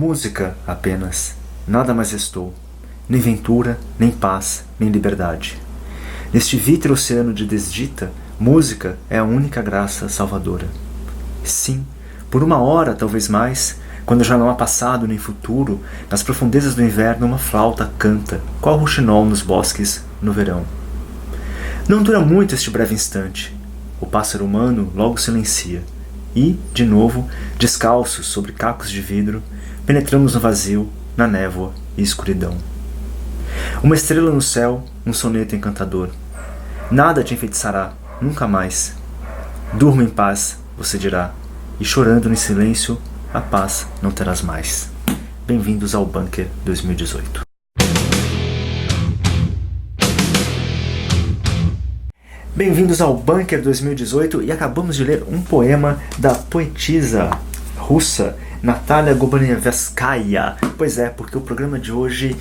Música apenas, nada mais restou, nem ventura, nem paz, nem liberdade. Neste vítreo oceano de desdita, música é a única graça salvadora. Sim, por uma hora, talvez mais, quando já não há passado nem futuro, nas profundezas do inverno uma flauta canta, qual rouxinol nos bosques no verão. Não dura muito este breve instante. O pássaro humano logo silencia. E, de novo, descalços sobre cacos de vidro, penetramos no vazio, na névoa e escuridão. Uma estrela no céu, um soneto encantador. Nada te enfeitiçará, nunca mais. Durma em paz, você dirá, e chorando no silêncio, a paz não terás mais. Bem-vindos ao Bunker 2018. Bem-vindos ao Bunker 2018 e acabamos de ler um poema da poetisa russa Natalia Gorbanevskaya. Pois é, porque o programa de hoje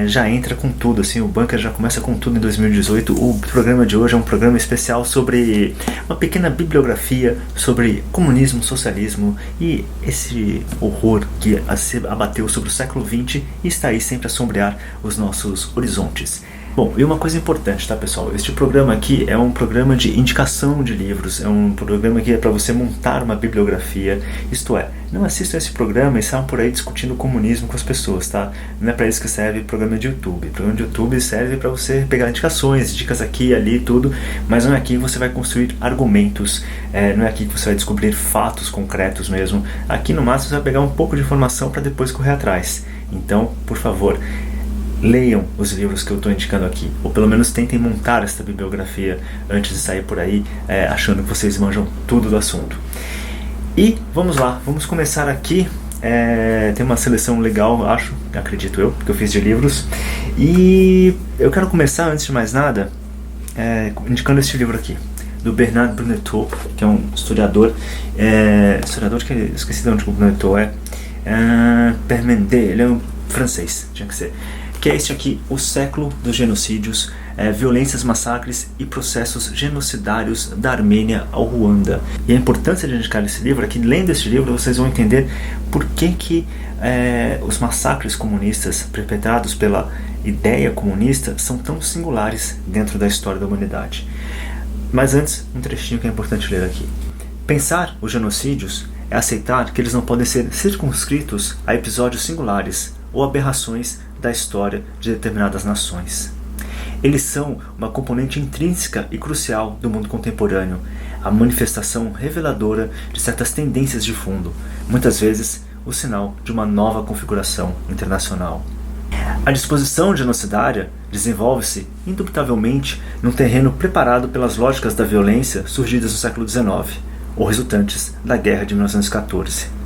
já entra com tudo, assim, o Bunker já começa com tudo em 2018. O programa de hoje é um programa especial sobre uma pequena bibliografia sobre comunismo, socialismo e esse horror que se abateu sobre o século XX e está aí sempre a sombrear os nossos horizontes. Bom, e uma coisa importante, tá, pessoal? Este programa aqui é um programa de indicação de livros, é um programa que é para você montar uma bibliografia, isto é, não assistam esse programa e saiam por aí discutindo o comunismo com as pessoas, tá? Não é para isso que serve o programa de YouTube. O programa de YouTube serve para você pegar indicações, dicas aqui e ali, tudo, mas não é aqui que você vai construir argumentos, não é aqui que você vai descobrir fatos concretos mesmo. Aqui no máximo você vai pegar um pouco de informação para depois correr atrás. Então, por favor, leiam os livros que eu estou indicando aqui, ou pelo menos tentem montar esta bibliografia antes de sair por aí achando que vocês manjam tudo do assunto. E vamos lá, vamos começar aqui. Tem uma seleção legal, acredito eu, que eu fiz de livros. E eu quero começar, antes de mais nada, indicando este livro aqui, do Bernard Bruneteau, que é um historiador, que eu esqueci de onde o Bruneteau Permendé, ele é um francês, tinha que ser. Que é este aqui, O Século dos Genocídios, Violências, Massacres e Processos Genocidários da Armênia ao Ruanda. E a importância de indicar esse livro é que, lendo este livro, vocês vão entender por que os massacres comunistas perpetrados pela ideia comunista são tão singulares dentro da história da humanidade. Mas antes, um trechinho que é importante ler aqui. Pensar os genocídios é aceitar que eles não podem ser circunscritos a episódios singulares ou aberrações da história de determinadas nações. Eles são uma componente intrínseca e crucial do mundo contemporâneo, a manifestação reveladora de certas tendências de fundo, muitas vezes o sinal de uma nova configuração internacional. A disposição genocidária desenvolve-se, indubitavelmente, num terreno preparado pelas lógicas da violência surgidas no século XIX, ou resultantes da Guerra de 1914.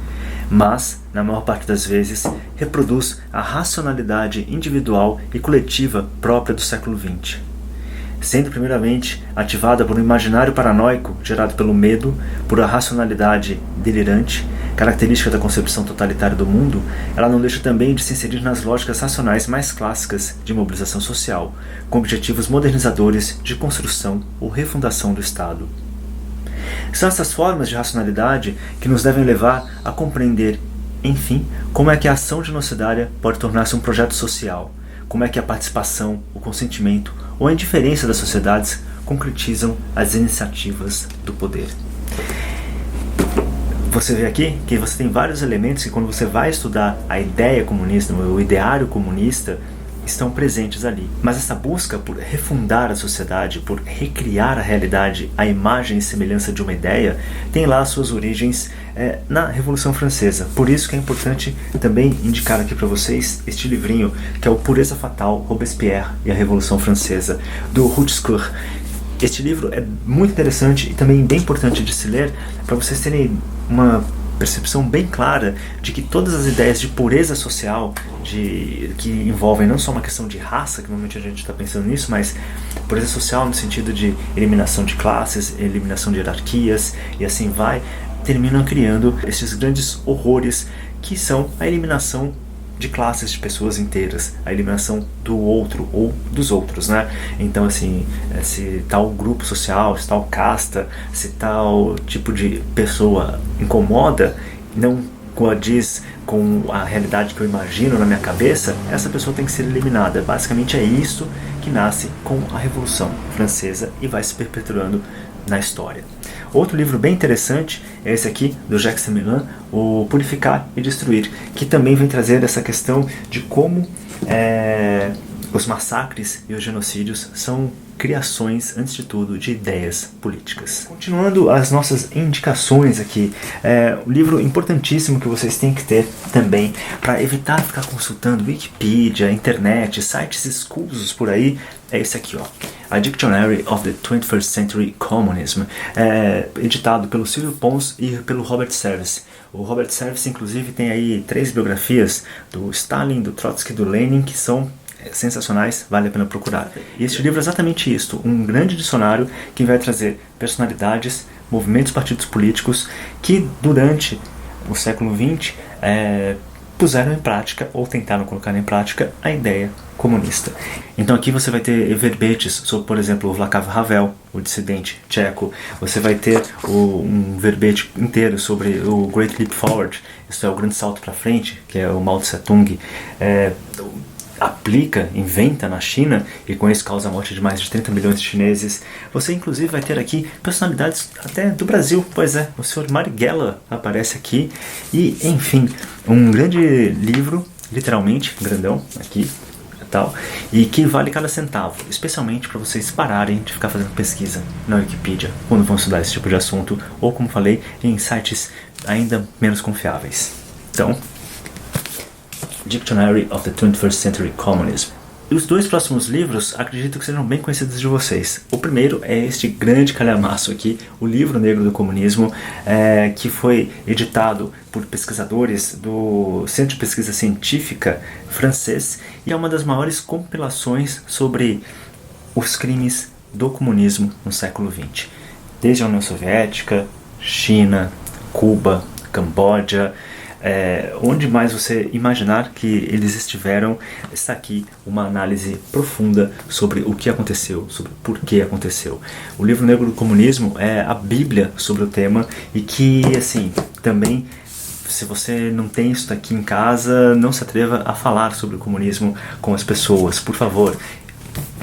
Mas, na maior parte das vezes, reproduz a racionalidade individual e coletiva própria do século XX. Sendo primeiramente ativada por um imaginário paranoico gerado pelo medo, por a racionalidade delirante, característica da concepção totalitária do mundo, ela não deixa também de se inserir nas lógicas racionais mais clássicas de mobilização social, com objetivos modernizadores de construção ou refundação do Estado. São essas formas de racionalidade que nos devem levar a compreender, enfim, como é que a ação genocidária pode tornar-se um projeto social, como é que a participação, o consentimento ou a indiferença das sociedades concretizam as iniciativas do poder. Você vê aqui que você tem vários elementos que, quando você vai estudar a ideia comunista, o ideário comunista, estão presentes ali. Mas essa busca por refundar a sociedade, por recriar a realidade à imagem e semelhança de uma ideia, tem lá suas origens na Revolução Francesa. Por isso que é importante também indicar aqui para vocês este livrinho, que é o Pureza Fatal, Robespierre e a Revolução Francesa, do Rutschkur. Este livro é muito interessante e também bem importante de se ler, para vocês terem uma percepção bem clara de que todas as ideias de pureza social, que envolvem não só uma questão de raça, que normalmente a gente está pensando nisso, mas pureza social no sentido de eliminação de classes, eliminação de hierarquias e assim vai, terminam criando esses grandes horrores que são a eliminação de classes de pessoas inteiras, a eliminação do outro ou dos outros, né? Então, assim, se tal grupo social, se tal casta, se tal tipo de pessoa incomoda, não coadiz com a realidade que eu imagino na minha cabeça, essa pessoa tem que ser eliminada. Basicamente é isso que nasce com a Revolução Francesa e vai se perpetuando na história. Outro livro bem interessante é esse aqui, do Jacques Semmelin, o Purificar e Destruir, que também vem trazer essa questão de como os massacres e os genocídios são criações, antes de tudo, de ideias políticas. Continuando as nossas indicações aqui, um livro importantíssimo que vocês têm que ter também, para evitar ficar consultando Wikipedia, internet, sites escusos por aí, é esse aqui, ó, A Dictionary of the 21st Century Communism, editado pelo Silvio Pons e pelo Robert Service. O Robert Service, inclusive, tem aí 3 biografias do Stalin, do Trotsky e do Lenin, que são sensacionais, vale a pena procurar. E este livro é exatamente isto, um grande dicionário que vai trazer personalidades, movimentos, partidos políticos que durante o século XX puseram em prática ou tentaram colocar em prática a ideia comunista. Então aqui você vai ter verbetes sobre, por exemplo, o Václav Havel, o dissidente tcheco. Você vai ter um verbete inteiro sobre o Great Leap Forward, isso é o grande salto para frente, que é o Mao Tse Tung. Aplica, inventa na China e com isso causa a morte de mais de 30 milhões de chineses. Você inclusive vai ter aqui personalidades até do Brasil, pois é, o Sr. Marighella aparece aqui e, enfim, um grande livro, literalmente, grandão, aqui, tal, e que vale cada centavo, especialmente para vocês pararem de ficar fazendo pesquisa na Wikipedia quando vão estudar esse tipo de assunto, ou como falei, em sites ainda menos confiáveis. Então, Dictionary of the 21st Century Communism. E os 2 próximos livros acredito que sejam bem conhecidos de vocês. O primeiro é este grande calhamaço aqui, o Livro Negro do Comunismo, que foi editado por pesquisadores do Centro de Pesquisa Científica francês e é uma das maiores compilações sobre os crimes do comunismo no século XX. Desde a União Soviética, China, Cuba, Camboja, onde mais você imaginar que eles estiveram, está aqui uma análise profunda sobre o que aconteceu, sobre por que aconteceu. O Livro Negro do Comunismo é a bíblia sobre o tema e que, assim, também, se você não tem isso aqui em casa, não se atreva a falar sobre o comunismo com as pessoas, por favor.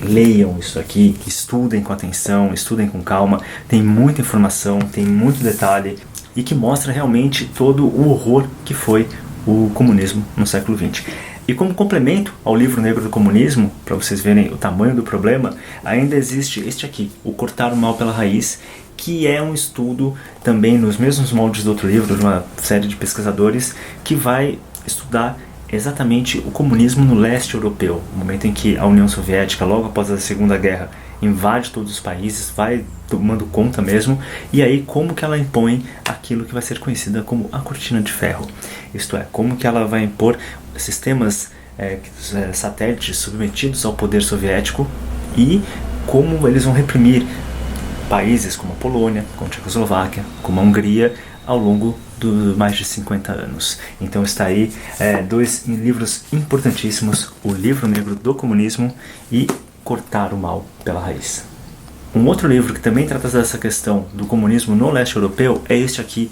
Leiam isso aqui, estudem com atenção, estudem com calma, tem muita informação, tem muito detalhe e que mostra realmente todo o horror que foi o comunismo no século XX. E como complemento ao Livro Negro do Comunismo, para vocês verem o tamanho do problema, ainda existe este aqui, o Cortar o Mal pela Raiz, que é um estudo também nos mesmos moldes do outro livro, de uma série de pesquisadores, que vai estudar exatamente o comunismo no leste europeu, no momento em que a União Soviética, logo após a Segunda Guerra, invade todos os países, vai tomando conta mesmo, e aí como que ela impõe aquilo que vai ser conhecida como a Cortina de Ferro. Isto é, como que ela vai impor sistemas satélites submetidos ao poder soviético e como eles vão reprimir países como a Polônia, como a Tchecoslováquia, como a Hungria, ao longo de mais de 50 anos. Então está aí 2 livros importantíssimos, o Livro Negro do Comunismo e Cortar o Mal pela Raiz. Um outro livro que também trata dessa questão do comunismo no leste europeu é este aqui,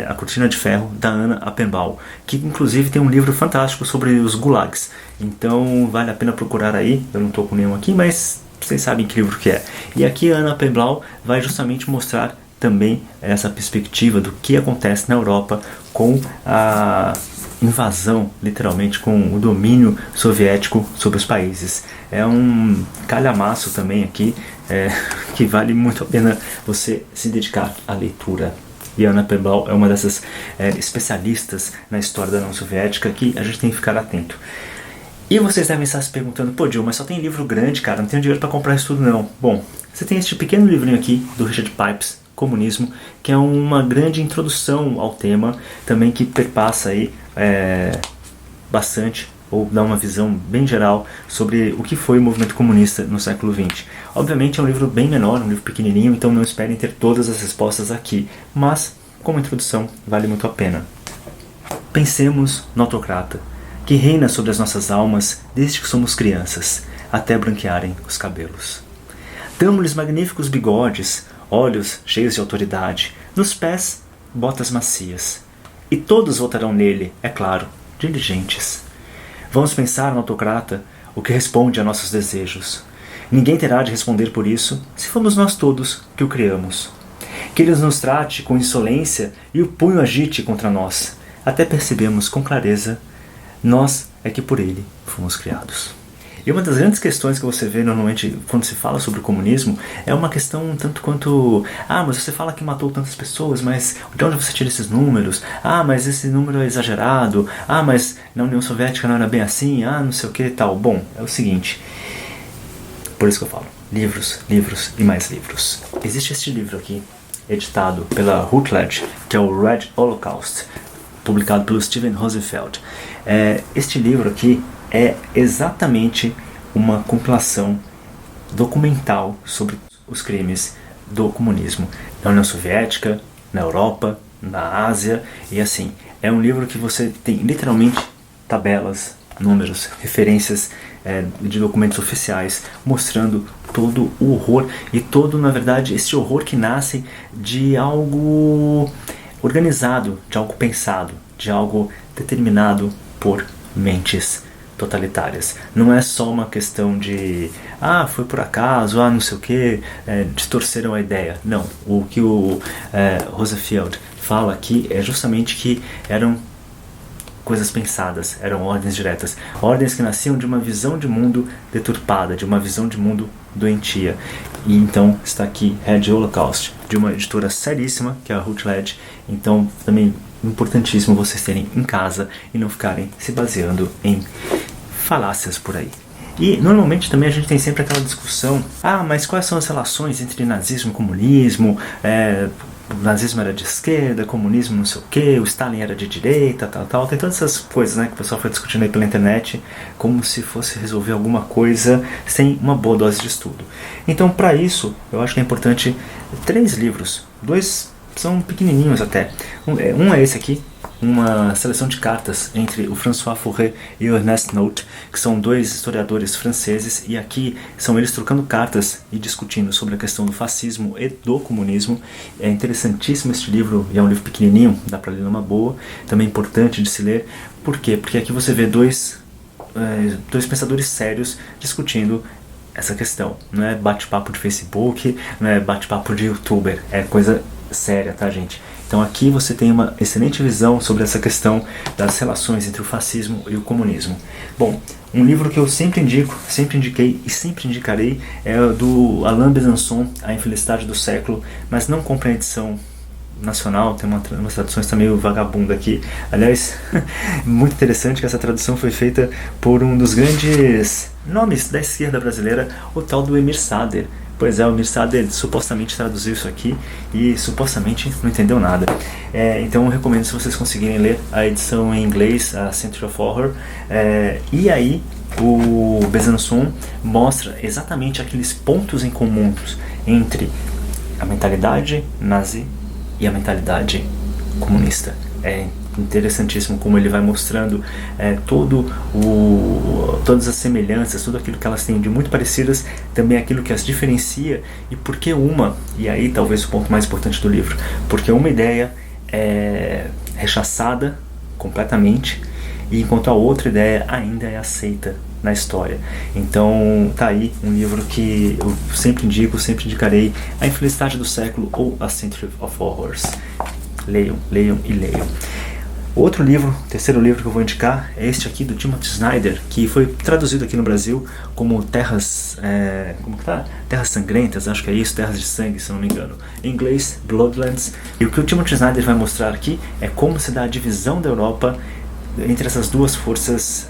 A Cortina de Ferro, da Anna Appenbaum, que inclusive tem um livro fantástico sobre os gulags. Então vale a pena procurar aí, eu não estou com nenhum aqui, mas vocês sabem que livro que é. E aqui a Anna Appenbaum vai justamente mostrar também essa perspectiva do que acontece na Europa com a invasão, literalmente, com o domínio soviético sobre os países. É um calhamaço também aqui, que vale muito a pena você se dedicar à leitura. E a Anna Appenbaum é uma dessas especialistas na história da União Soviética que a gente tem que ficar atento. E vocês devem estar se perguntando, pô, Gil, mas só tem livro grande, cara, não tenho dinheiro para comprar isso tudo não. Bom, você tem este pequeno livrinho aqui do Richard Pipes, Comunismo, que é uma grande introdução ao tema, também que perpassa aí bastante, ou dá uma visão bem geral sobre o que foi o movimento comunista no século XX. Obviamente é um livro bem menor, um livro pequenininho, então não esperem ter todas as respostas aqui, mas como introdução vale muito a pena. Pensemos no autocrata, que reina sobre as nossas almas desde que somos crianças, até branquearem os cabelos. Damos-lhes magníficos bigodes, olhos cheios de autoridade, nos pés, botas macias. e todos votarão nele, é claro, diligentes. Vamos pensar no autocrata, o que responde a nossos desejos. Ninguém terá de responder por isso, se fomos nós todos que o criamos. Que ele nos trate com insolência e o punho agite contra nós, até percebemos com clareza, nós é que por ele fomos criados. E uma das grandes questões que você vê normalmente quando se fala sobre o comunismo é uma questão tanto quanto mas você fala que matou tantas pessoas, mas de onde você tira esses números? Mas esse número é exagerado. Mas na União Soviética não era bem assim. Não sei o que e tal. Bom, é o seguinte, por isso que eu falo, livros, livros e mais livros. Existe este livro aqui, editado pela Routledge, que é o Red Holocaust, publicado pelo Steven Rosenfeld. Este livro aqui é exatamente uma compilação documental sobre os crimes do comunismo na União Soviética, na Europa, na Ásia e assim. É um livro que você tem literalmente tabelas, números, referências de documentos oficiais mostrando todo o horror e todo, na verdade, esse horror que nasce de algo organizado, de algo pensado, de algo determinado por mentes totalitárias. Não é só uma questão de foi por acaso, não sei o que, distorceram a ideia. Não, o que o Rosenfeld fala aqui é justamente que eram coisas pensadas, eram ordens diretas, ordens que nasciam de uma visão de mundo deturpada, de uma visão de mundo doentia. E então está aqui Red Holocaust, de uma editora seríssima, que é a Routledge. Então também importantíssimo vocês terem em casa e não ficarem se baseando em falácias por aí. E normalmente também a gente tem sempre aquela discussão, mas quais são as relações entre nazismo e comunismo? O nazismo era de esquerda, comunismo não sei o que, o Stalin era de direita, tal. Tem todas essas coisas, né, que o pessoal foi discutindo aí pela internet, como se fosse resolver alguma coisa sem uma boa dose de estudo. Então, para isso, eu acho que é importante 3 livros. 2 são pequenininhos até. Um é esse aqui, uma seleção de cartas entre o François Furet e o Ernest Nolte, que são 2 historiadores franceses, e aqui são eles trocando cartas e discutindo sobre a questão do fascismo e do comunismo. É interessantíssimo este livro, e é um livro pequenininho, dá para ler numa boa, também importante de se ler. Por quê? Porque aqui você vê dois pensadores sérios discutindo essa questão. Não é bate-papo de Facebook, não é bate-papo de youtuber, é coisa séria, tá, gente? Então aqui você tem uma excelente visão sobre essa questão das relações entre o fascismo e o comunismo. Bom, um livro que eu sempre indico, sempre indiquei e sempre indicarei é o do Alain Besançon, A Infelicidade do Século, mas não compre a edição nacional, tem umas traduções tá meio vagabunda aqui. Aliás, muito interessante que essa tradução foi feita por um dos grandes nomes da esquerda brasileira, o tal do Emir Sader. Pois é, o Emir Sader supostamente traduziu isso aqui e supostamente não entendeu nada. Então eu recomendo, se vocês conseguirem ler a edição em inglês, a Century of Horror, e aí o Besançon mostra exatamente aqueles pontos em comuns entre a mentalidade nazi e a mentalidade comunista. É interessantíssimo como ele vai mostrando todas as semelhanças, tudo aquilo que elas têm de muito parecidas, também aquilo que as diferencia, e por que e aí talvez o ponto mais importante do livro, porque uma ideia é rechaçada completamente, e enquanto a outra ideia ainda é aceita na história. Então tá aí um livro que eu sempre indico, sempre indicarei, A Infelicidade do Século ou A Century of Horrors. Leiam, leiam e leiam. Outro livro, terceiro livro que eu vou indicar, é este aqui do Timothy Snyder, que foi traduzido aqui no Brasil como Terras Sangrentas, acho que é isso, Terras de Sangue, se não me engano. Em inglês, Bloodlands. E o que o Timothy Snyder vai mostrar aqui é como se dá a divisão da Europa entre essas duas forças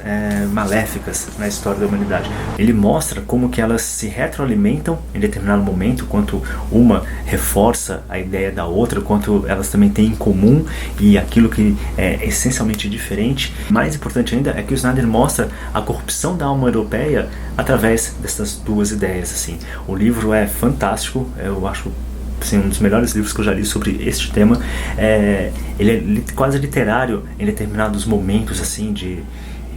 maléficas na história da humanidade. Ele mostra como que elas se retroalimentam em determinado momento, quanto uma reforça a ideia da outra, quanto elas também têm em comum e aquilo que é essencialmente diferente. Mais importante ainda é que o Snyder mostra a corrupção da alma europeia através dessas duas ideias. Assim. O livro é fantástico, eu acho um dos melhores livros que eu já li sobre este tema. Ele é quase literário em determinados momentos assim de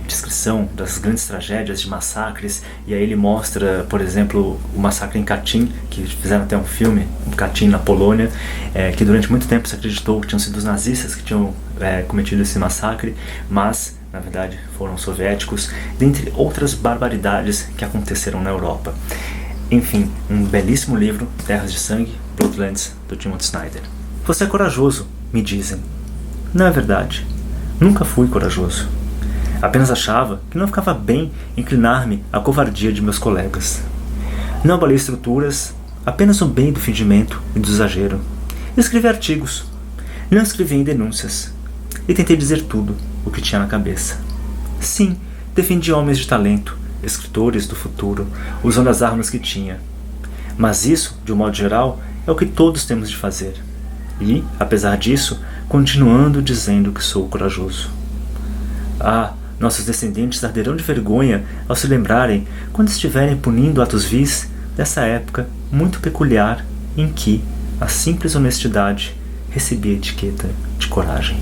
descrição das grandes tragédias, de massacres, e aí ele mostra, por exemplo, o massacre em Katyn, que fizeram até um filme, Katyn na Polônia, que durante muito tempo se acreditou que tinham sido os nazistas que tinham cometido esse massacre, mas na verdade foram soviéticos, dentre outras barbaridades que aconteceram na Europa. Enfim, um belíssimo livro, Terras de Sangue, Bloodlands, do Timothy Snyder. Você é corajoso, me dizem. Não é verdade. Nunca fui corajoso. Apenas achava que não ficava bem inclinar-me à covardia de meus colegas. Não abalei estruturas, apenas o bem do fingimento e do exagero. Escrevi artigos. Não escrevi em denúncias. E tentei dizer tudo o que tinha na cabeça. Sim, defendi homens de talento, escritores do futuro, usando as armas que tinha. Mas isso, de um modo geral, é o que todos temos de fazer. E, apesar disso, continuando dizendo que sou corajoso. Ah, nossos descendentes arderão de vergonha ao se lembrarem, quando estiverem punindo atos vis, dessa época muito peculiar em que a simples honestidade recebia a etiqueta de coragem.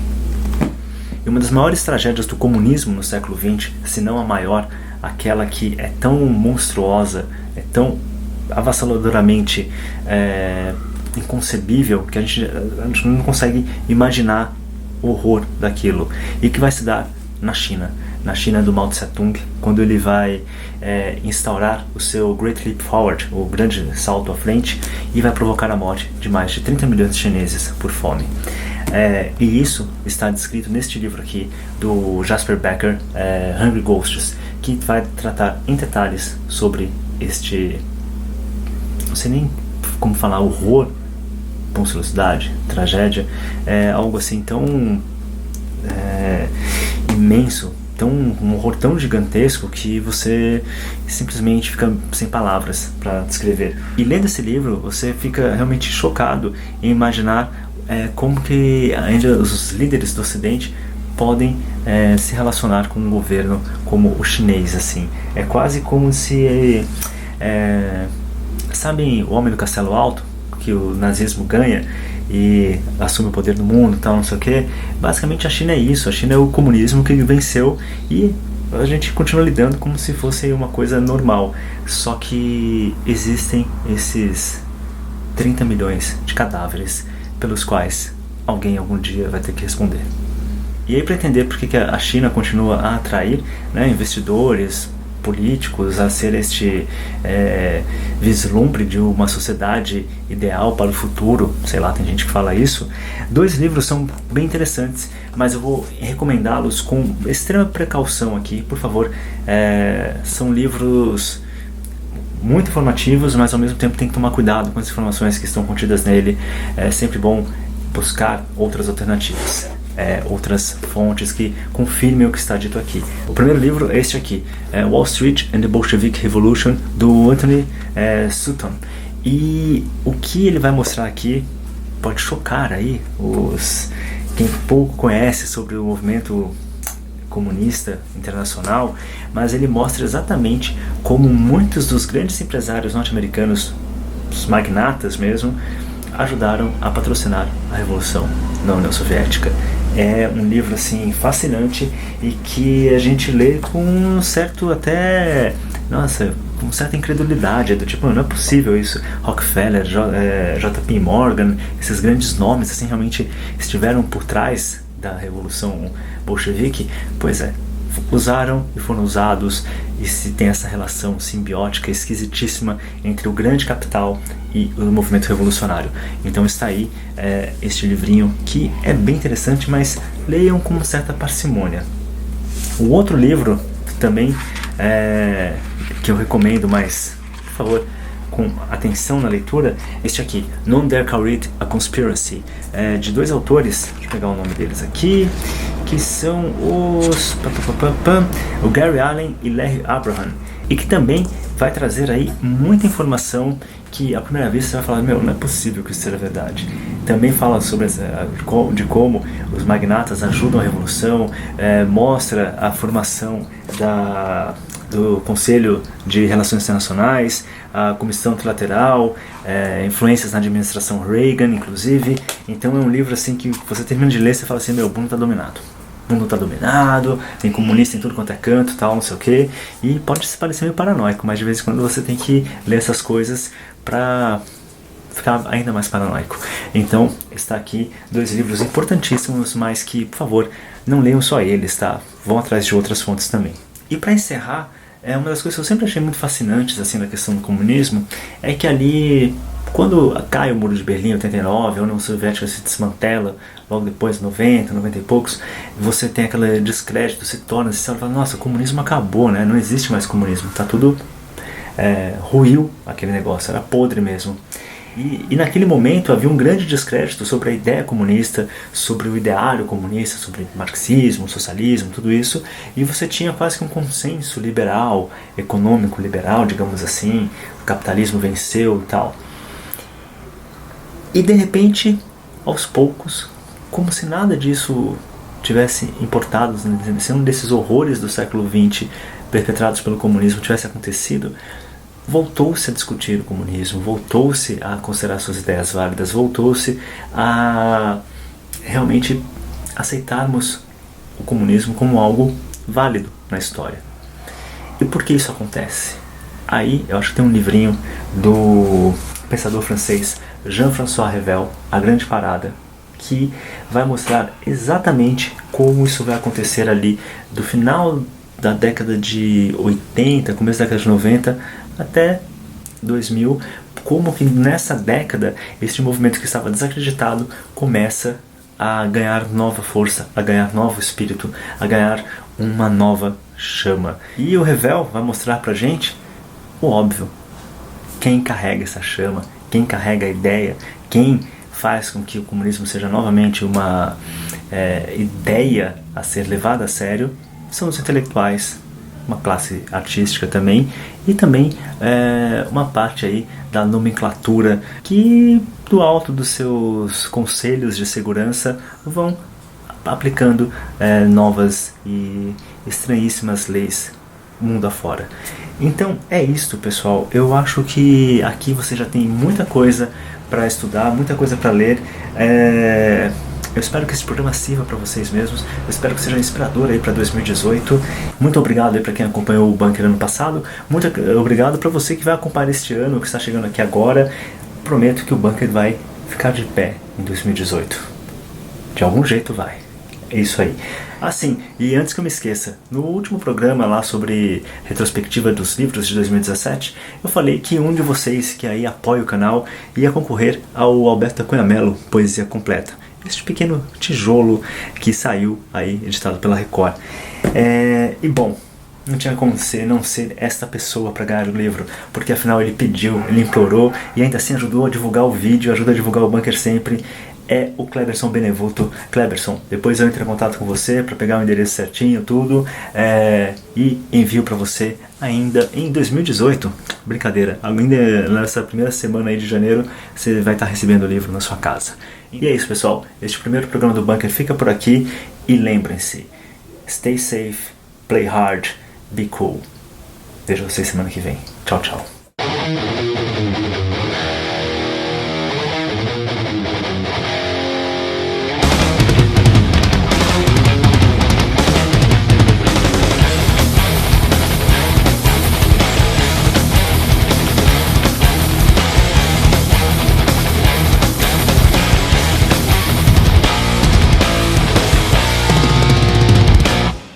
E uma das maiores tragédias do comunismo no século XX, se não a maior, aquela que é tão monstruosa, é tão avassaladoramente inconcebível, que a gente não consegue imaginar o horror daquilo, e que vai se dar na China do Mao Tse-tung, quando ele vai instaurar o seu Great Leap Forward, o grande salto à frente, e vai provocar a morte de mais de 30 milhões de chineses por fome. E isso está descrito neste livro aqui, do Jasper Becker, Hungry Ghosts, que vai tratar em detalhes sobre este, não sei nem como falar, horror, monstruosidade, tragédia, algo assim tão imenso, um horror tão gigantesco que você simplesmente fica sem palavras para descrever. E lendo esse livro, você fica realmente chocado em imaginar como que ainda os líderes do Ocidente podem se relacionar com um governo como o chinês, assim. É quase como se sabem o Homem do Castelo Alto, que o nazismo ganha e assume o poder no mundo, tal, não sei o que. Basicamente a China é isso, a China é o comunismo que venceu e a gente continua lidando como se fosse uma coisa normal. Só que existem esses 30 milhões de cadáveres pelos quais alguém algum dia vai ter que responder. E aí, para entender por que a China continua a atrair, né, investidores, políticos, a ser este vislumbre de uma sociedade ideal para o futuro, sei lá, tem gente que fala isso, 2 livros são bem interessantes, mas eu vou recomendá-los com extrema precaução aqui, por favor. São livros muito informativos, mas ao mesmo tempo tem que tomar cuidado com as informações que estão contidas nele. É sempre bom buscar outras alternativas, outras fontes que confirmem o que está dito aqui. O primeiro livro é este aqui, Wall Street and the Bolshevik Revolution, do Anthony Sutton. E o que ele vai mostrar aqui pode chocar aí quem pouco conhece sobre o movimento comunista internacional, mas ele mostra exatamente como muitos dos grandes empresários norte-americanos, os magnatas mesmo, ajudaram a patrocinar a revolução na União Soviética. É um livro assim fascinante e que a gente lê com um certo com certa incredulidade, do tipo, não é possível isso. Rockefeller, J.P. Morgan, esses grandes nomes assim realmente estiveram por trás da revolução bolchevique. Pois é, usaram e foram usados, e se tem essa relação simbiótica esquisitíssima entre o grande capital e o movimento revolucionário. Então está aí este livrinho que é bem interessante, mas leiam com uma certa parcimônia. O outro livro também que eu recomendo, mas por favor, com atenção na leitura, este aqui, None Dare Call It a Conspiracy, de 2 autores, deixa eu pegar o nome deles aqui, que são o Gary Allen e Larry Abraham, e que também vai trazer aí muita informação que à primeira vista você vai falar, não é possível que isso seja verdade. Também fala sobre de como os magnatas ajudam a revolução, mostra a formação do Conselho de Relações Internacionais, a Comissão Trilateral, influências na administração Reagan, inclusive. Então é um livro assim que você termina de ler e você fala assim, o mundo está dominado. O mundo está dominado, tem comunista em tudo quanto é canto, tal, não sei o que. E pode se parecer meio paranoico, mas de vez em quando você tem que ler essas coisas para ficar ainda mais paranoico. Então, está aqui 2 livros importantíssimos, mas que, por favor, não leiam só eles, tá? Vão atrás de outras fontes também. E para encerrar, uma das coisas que eu sempre achei muito fascinantes assim, na questão do comunismo é que ali, quando cai o Muro de Berlim em 89, a União Soviética se desmantela, logo depois, 90, 90 e poucos, você tem aquele descrédito, se torna, você fala, nossa, o comunismo acabou, né? Não existe mais comunismo, tá tudo ruiu aquele negócio, era podre mesmo. E naquele momento havia um grande descrédito sobre a ideia comunista, sobre o ideário comunista, sobre marxismo, socialismo, tudo isso, e você tinha quase que um consenso liberal, econômico liberal, digamos assim, o capitalismo venceu e tal. E de repente, aos poucos, como se nada disso tivesse importado, se um desses horrores do século XX perpetrados pelo comunismo tivesse acontecido, voltou-se a discutir o comunismo, voltou-se a considerar suas ideias válidas, voltou-se a realmente aceitarmos o comunismo como algo válido na história. E por que isso acontece? Aí eu acho que tem um livrinho do pensador francês Jean-François Revel, A Grande Parada, que vai mostrar exatamente como isso vai acontecer ali do final da década de 80, começo da década de 90 até 2000, como que nessa década este movimento que estava desacreditado começa a ganhar nova força, a ganhar novo espírito, a ganhar uma nova chama. E o Revel vai mostrar pra gente o óbvio, quem carrega essa chama, quem carrega a ideia, quem faz com que o comunismo seja novamente uma ideia a ser levada a sério, são os intelectuais, uma classe artística também, e também uma parte aí da nomenclatura que do alto dos seus conselhos de segurança vão aplicando novas e estranhíssimas leis mundo afora. Então é isso, pessoal. Eu acho que aqui você já tem muita coisa para estudar, muita coisa para ler. Eu espero que esse programa sirva para vocês mesmos. Eu espero que seja inspirador aí para 2018. Muito obrigado aí para quem acompanhou o Bunker ano passado. Muito obrigado para você que vai acompanhar este ano, que está chegando aqui agora. Prometo que o Bunker vai ficar de pé em 2018. De algum jeito vai. É isso aí. Sim, e antes que eu me esqueça, no último programa lá sobre retrospectiva dos livros de 2017, eu falei que um de vocês que aí apoia o canal ia concorrer ao Alberto da Cunha Mello Poesia Completa. Este pequeno tijolo que saiu aí, editado pela Record. E bom, não tinha como não ser esta pessoa para ganhar o livro, porque afinal ele pediu, ele implorou e ainda assim ajudou a divulgar o vídeo, ajuda a divulgar o Bunker sempre. É o Cleberson Benevuto. Cleberson, depois eu entro em contato com você para pegar o endereço certinho, tudo, e envio para você ainda em 2018. Brincadeira, ainda nessa primeira semana aí de janeiro você vai estar recebendo o livro na sua casa. E é isso, pessoal, este primeiro programa do Bunker fica por aqui e lembrem-se, stay safe, play hard, be cool. Vejo vocês semana que vem. Tchau, tchau.